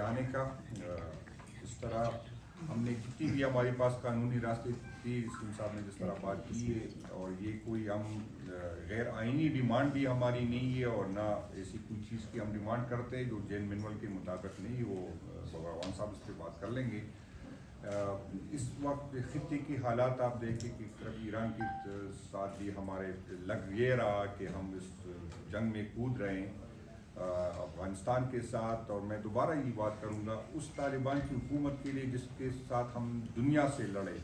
आने का। इस तरह हमने जितनी भी हमारे पास कानूनी रास्ते थी, सिंह साहब ने जिस तरह बात की है, और ये कोई हम गैर आइनी डिमांड भी हमारी नहीं है और ना ऐसी कोई चीज़ की हम डिमांड करते हैं जो जैन मैनुअल के मुताबिक नहीं। वो भगवान साहब इस पर बात कर लेंगे। इस वक्त खित्ते की हालात आप देखें कि एक तरफ ईरान के साथ भी हमारे लग ये रहा कि हम इस जंग में कूद रहे हैं अफ़गानिस्तान के साथ। और मैं दोबारा ये बात करूँगा, उस तालिबान की हुकूमत के लिए जिसके साथ हम दुनिया से लड़े,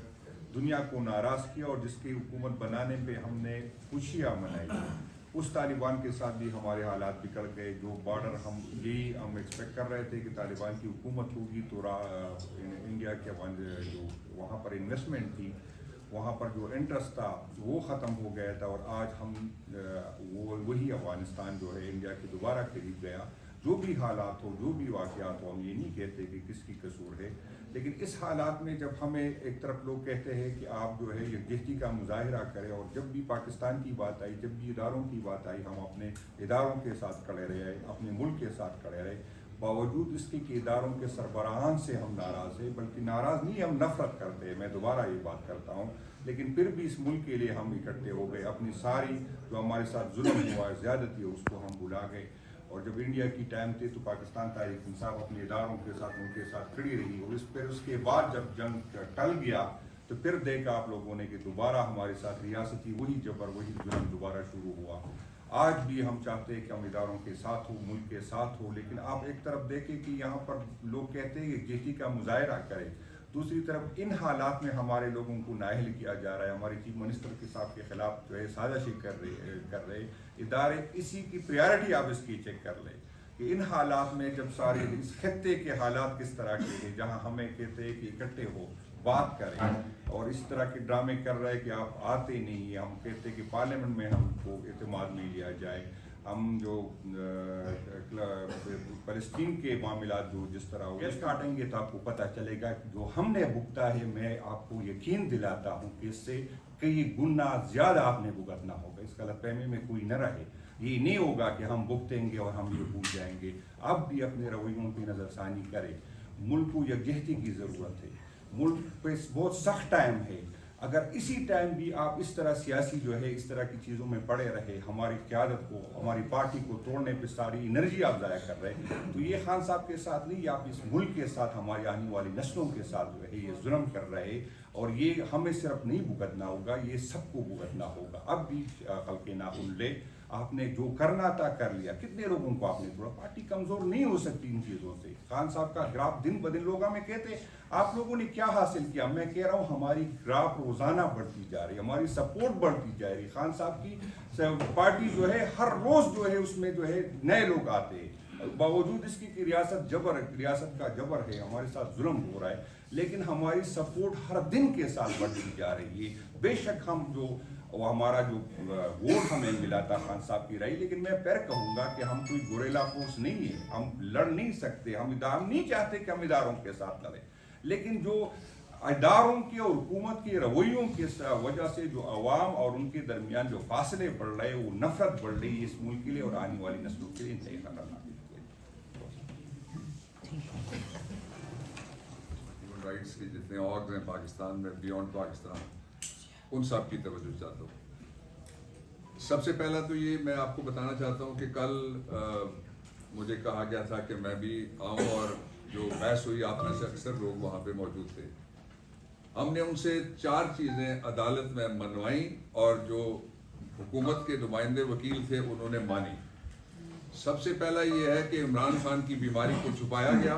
दुनिया को नाराज़ किया और जिसकी हुकूमत बनाने पे हमने खुशियाँ मनाई, उस तालिबान के साथ भी हमारे हालात बिगड़ गए। जो बॉर्डर हम एक्सपेक्ट कर रहे थे कि तालिबान की हुकूमत होगी तो इंडिया के जो वहाँ पर इन्वेस्टमेंट थी, वहाँ पर जो इंटरेस्ट था वो ख़त्म हो गया था। और आज हम वही अफ़गानिस्तान जो है इंडिया के दोबारा करीब गया। जो भी हालात हो, जो भी वाक़यात हो, हम ये नहीं कहते कि किसकी कसूर है, लेकिन इस हालात में जब हमें एक तरफ लोग कहते हैं कि आप जो है यकजहती का मुजाहिरा करें, और जब भी पाकिस्तान की बात आई, जब भी इदारों की बात आई, हम अपने इदारों के साथ खड़े रहे, अपने मुल्क के साथ खड़े रहे, बावजूद इसके कि इदारों के सरबराहान से हम नाराज़ हैं, बल्कि नाराज़ नहीं, हम नफ़रत करते हैं। मैं दोबारा ये बात करता हूँ, लेकिन फिर भी इस मुल्क के लिए हम इकट्ठे हो गए। अपनी सारी जो हमारे साथ जुल्म हुआ है, ज़्यादती है, उसको हम भुला गए। और जब इंडिया की टाइम थी तो पाकिस्तान तहरीक इंसाफ अपने इदारों के साथ उनके साथ खड़ी रही, और फिर उसके बाद जब जंग टल गया तो फिर देखा आप लोगों ने कि दोबारा हमारे साथ रियासती वही जबर, वही जुल्म दोबारा शुरू हुआ। आज भी हम चाहते हैं कि हम इदारों के साथ हो, मुल्क के साथ हो, लेकिन आप एक तरफ देखें कि यहाँ पर लोग कहते हैं कि यकजहती का मुजाहिरा करें, दूसरी तरफ इन हालात में हमारे लोगों को नाअहल किया जा रहा है। हमारे चीफ मिनिस्टर के साहब के खिलाफ जो है साजिश कर रहे इदारे। इसी की प्रायोरिटी आप इसकी चेक कर लें कि इन हालात में जब सारे इस खत्ते के हालात किस तरह के हैं, जहाँ हमें कहते हैं कि इकट्ठे हो, बात करें, और इस तरह के ड्रामे कर रहे हैं कि आप आते नहीं हैं। हम कहते हैं कि पार्लियामेंट में हमको एतमाद में लिया जाए। हम जो फ़लस्तीन के मामला जो जिस तरह हो काटेंगे तो आपको पता चलेगा कि जो हमने भुगता है, मैं आपको यकीन दिलाता हूँ कि इससे कई गुना ज़्यादा आपने भुगतना होगा। इस गलतफहमी में कोई न रहे। ये नहीं होगा कि हम भुगतेंगे और हम ये भूल जाएंगे। अब भी अपने रवैयों की नज़रसानी करें। मुल्क को यकजहती की ज़रूरत है। मुल्क पे बहुत सख्त टाइम है। अगर इसी टाइम भी आप इस तरह सियासी जो है इस तरह की चीज़ों में पड़े रहे, हमारी क़यादत को, हमारी पार्टी को तोड़ने पे सारी एनर्जी आप ज़ाया कर रहे हैं, तो ये खान साहब के साथ नहीं, आप इस मुल्क के साथ, हमारी आने वाली नस्लों के साथ जो है ये जुल्म कर रहे। और ये हमें सिर्फ नहीं भुगतना होगा, ये सबको भुगतना होगा। अब भी हल्के ना ले, आपने जो करना था कर लिया। कितने लोगों को आपने तोड़ा? पार्टी कमज़ोर नहीं हो सकती इन चीज़ों से। खान साहब का ग्राफ दिन ब दिन लोग हमें कहते आप लोगों ने क्या हासिल किया। मैं कह रहा हूँ हमारी ग्राफ रोज़ाना बढ़ती जा रही है, हमारी सपोर्ट बढ़ती जा रही है। खान साहब की पार्टी जो है हर रोज़ जो है उसमें जो है नए लोग आते हैं, बावजूद इसकी कि रियासत का जबर है, हमारे साथ जुल्म हो रहा है, लेकिन हमारी सपोर्ट हर दिन के साथ बढ़ती जा रही है। बेशक हम जो हमारा जो वोट हमें मिला था खान साहब की रही, लेकिन मैं फिर कहूँगा कि हम कोई गोरेला फोर्स नहीं है, हम लड़ नहीं सकते। हम नहीं चाहते कि हम इदारों के साथ लड़ें, लेकिन जो इदारों के और हुकूमत के रवैयों की वजह से जो अवाम और उनके दरमियान जो फासले बढ़ रहे हैं, वो नफरत बढ़ रही है इस मुल्क के लिए और आने वाली नस्लों के लिए इंतहाई खतरनाक। राइट्स के जितने ऑर्ग्स हैं पाकिस्तान में, बियॉन्ड पाकिस्तान, उन सब की तवज्जो चाहता हूँ। सबसे पहला तो ये मैं आपको बताना चाहता हूँ कि कल मुझे कहा गया था कि मैं भी आऊँ, और जो बहस हुई आप में से अक्सर लोग वहाँ पे मौजूद थे। हमने उनसे 4 चीज़ें अदालत में मनवाई और जो हुकूमत के नुमाइंदे वकील थे उन्होंने मानी। सबसे पहला ये है कि इमरान खान की बीमारी को छुपाया गया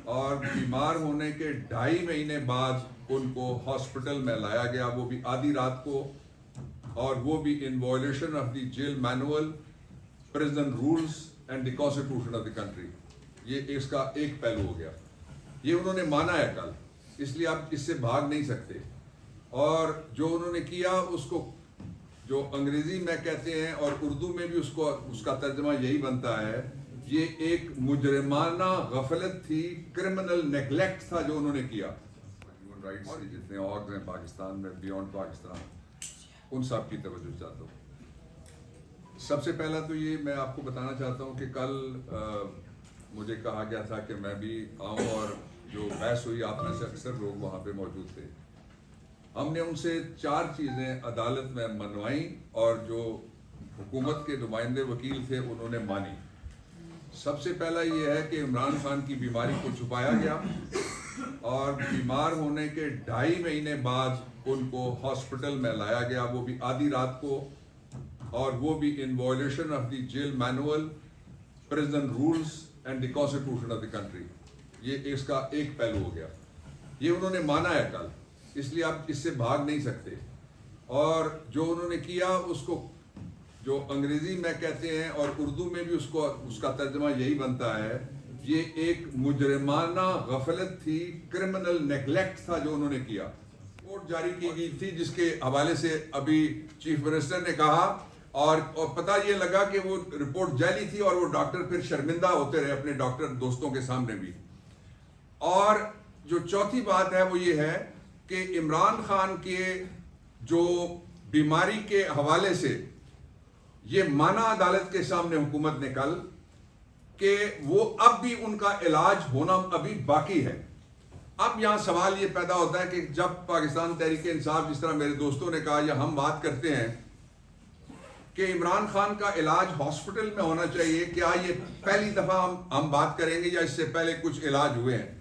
और बीमार होने के 2.5 महीने बाद उनको हॉस्पिटल में लाया गया, वो भी आधी रात को, और वो भी in violation of the jail manual, prison rules and the constitution of the country. ये इसका एक पहलू हो गया। ये उन्होंने माना है कल, इसलिए आप इससे भाग नहीं सकते। और जो उन्होंने किया उसको जो अंग्रेजी में कहते हैं और उर्दू में भी उसका तर्जमा यही बनता है, ये एक मुजरिमाना गफलत थी, क्रिमिनल नेगलेक्ट था जो उन्होंने किया। ह्यूमन राइट्स के जितने ऑर्ग्स हैं पाकिस्तान में, बियॉन्ड पाकिस्तान, उन सब की तवज्जो चाहता हूँ। सबसे पहला तो ये मैं आपको बताना चाहता हूँ कि कल مجھے کہا گیا تھا کہ میں بھی آؤں اور جو بحث ہوئی آپ میں سے اکثر لوگ وہاں پہ موجود تھے. ہم نے ان سے 4 چیزیں عدالت میں منوائیں اور جو حکومت کے نمائندے وکیل تھے انہوں نے مانی. سب سے پہلا یہ ہے کہ عمران خان کی بیماری کو چھپایا گیا اور بیمار ہونے کے 2.5 مہینے بعد ان کو ہاسپٹل میں لایا گیا, وہ بھی آدھی رات کو, اور وہ بھی in violation of the jail manual, prison rules and the constitution of the country. یہ اس کا ایک پہلو ہو گیا. یہ انہوں نے مانا ہے کل, اس لیے آپ اس سے بھاگ نہیں سکتے. اور جو انہوں نے کیا اس کو جو انگریزی میں کہتے ہیں اور اردو میں بھی اس کا ترجمہ یہی بنتا ہے, یہ ایک مجرمانہ غفلت تھی, کرمنل نیگلیکٹ تھا جو انہوں نے کیا. رپورٹ جاری کی گئی تھی جس کے حوالے سے ابھی چیف منسٹر نے کہا, اور پتہ یہ لگا کہ وہ رپورٹ جعلی تھی اور وہ ڈاکٹر پھر شرمندہ ہوتے رہے اپنے ڈاکٹر دوستوں کے سامنے بھی. اور جو چوتھی بات ہے وہ یہ ہے کہ عمران خان کے جو بیماری کے حوالے سے یہ مانا عدالت کے سامنے حکومت نے کل کہ وہ اب بھی ان کا علاج ہونا ابھی باقی ہے. اب یہاں سوال یہ پیدا ہوتا ہے کہ جب پاکستان تحریک انصاف, جس طرح میرے دوستوں نے کہا یا ہم بات کرتے ہیں کہ عمران خان کا علاج ہاسپٹل میں ہونا چاہیے, کیا یہ پہلی دفعہ ہم بات کریں گے یا اس سے پہلے کچھ علاج ہوئے ہیں؟